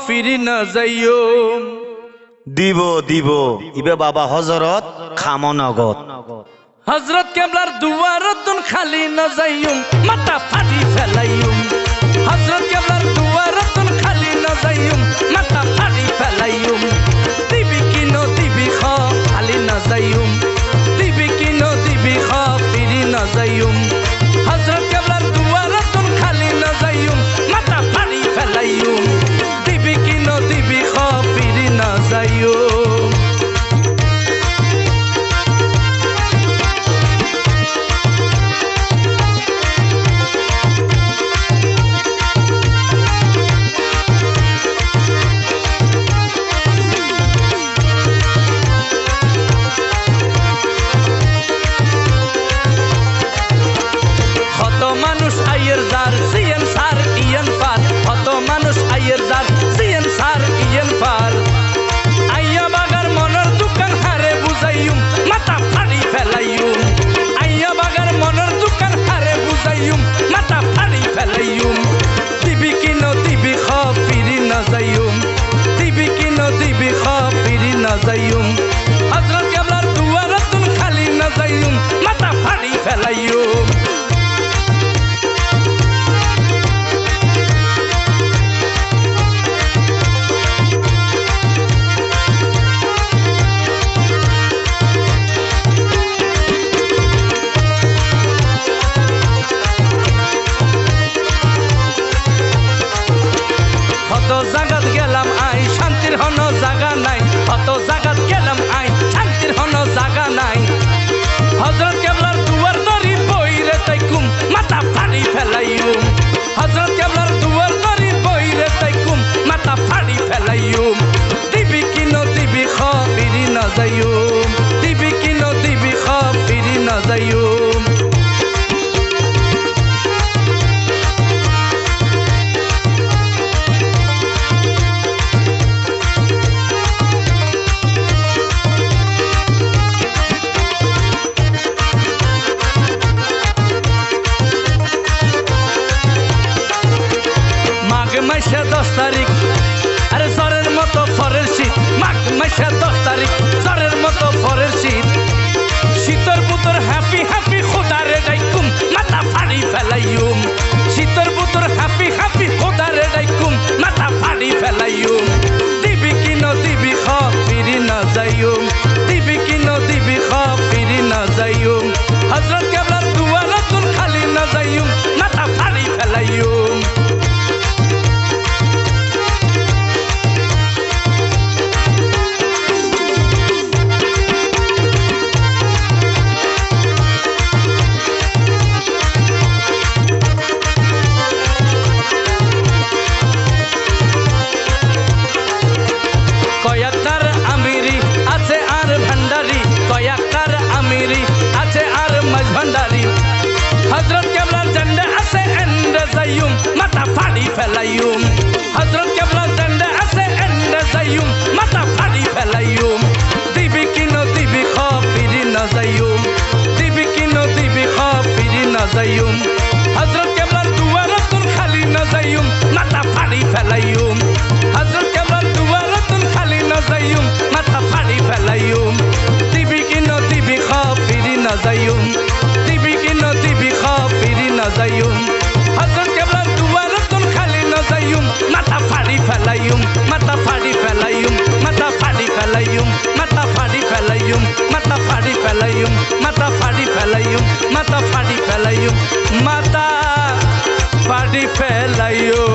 ফিরি না যাইও দিব দিব ইবে বাবা হযরত খামনগত হযরত কেবলার দুয়ারতুন খালি না যাইউম মাথা ফাটি ফেলাইউম হযরত কেবলার দুয়ারতুন খালি না যাইউম মাথা ফাটি ফেলাইউম দিবি কি ন দিবি খ খালি না যাইউম দিবি কি ন দিবি খ ফিরি না যাইউম হযরত কেবলার দুয়ারতুন খালি না যাইউম মাথা ফাটি ফেলাইউম দিবি কি ন দিবি খ ফিরি না যাইউম যাইউম হযরত কেবলার দুয়ারতুন খালি না যাইউম মাথা ফাড়ি ফেলাইউম কত জায়গাত গেলাম আই শান্তির হন জায়গা নাই কত জায়গাত গেলাম আই শান্তির হন জায়গা নাই হযরত কেবলার দুয়ার দরি বইরে তাইকুম মাথা ফাড়ি ফেলাইউম হযরত কেবলার দুয়ার দরি বইরে তাইকুম মাথা ফাড়ি ফেলাইউম দিবি কি ন দিবি খ ফিরি না যাইউম দিবি কি ন দিবি খ ফিরি না যাইউম মাইশা 10 তারিখ আরে জ্বরের মতো ফরের শীত মাঘ মাইশা 10 তারিখ জ্বরের মতো ফরের শীত শীতর বুতর হ্যাপি হ্যাপি খোদারে ডাইকুম মাথা ফাড়ি ফেলাইউম শীতর বুতর হ্যাপি হ্যাপি খোদারে ডাইকুম মাথা ফাড়ি ফেলাইউম দিবি কি ন দিবি খ ফিরি না যাইউম দিবি কি ন দিবি খ ফিরি না যাইউম হযরত কেবলার দুয়ারতুন খালি না যাইউম মাথা ফাড়ি ফেলাইউম কয়াকার আমিরি আছে আর ভান্ডারি কয়াকার আমিরি আছে আর মাঝ ভান্ডারি হযরত কেবলার ঝান্ডা আছে এন্ডে যাইউম মাথা ফাড়ি ফেলাইউম হযরত কেবলার ঝান্ডা আছে এন্ডে যাইউম মাথা ফাড়ি ফেলাইউম দিবি কি ন দিবি খ ফিরি না যাইউম দিবি কি ন দিবি খ ফিরি না যাইউম হযরত কেবলার দুয়ারতুন খালি না যাইউম মাথা ফাড়ি ফেলাইউম হযরত কেবলার দুয়ারতুন খালি না যাইউম মাথা ফাড়ি ফেলাইউম দিবি কি ন দিবি খ ফিরি না যাইউম দিবি কি ন দিবি খ ফিরি না যাইউম হযরত কেবলার দুয়ারতুন খালি না যাইউম মাথা ফাড়ি ফেলাইউম মাথা ফাড়ি ফেলাইউম মাথা ফাড়ি ফেলাইউম মাথা ফাড়ি ফেলাইউম মাথা ফাড়ি ফেলাইউম মাথা ফাড়ি ফেলাইউম মাথা ফাড়ি ফেলাইউম মাথা ফাড়ি ফেলাইউম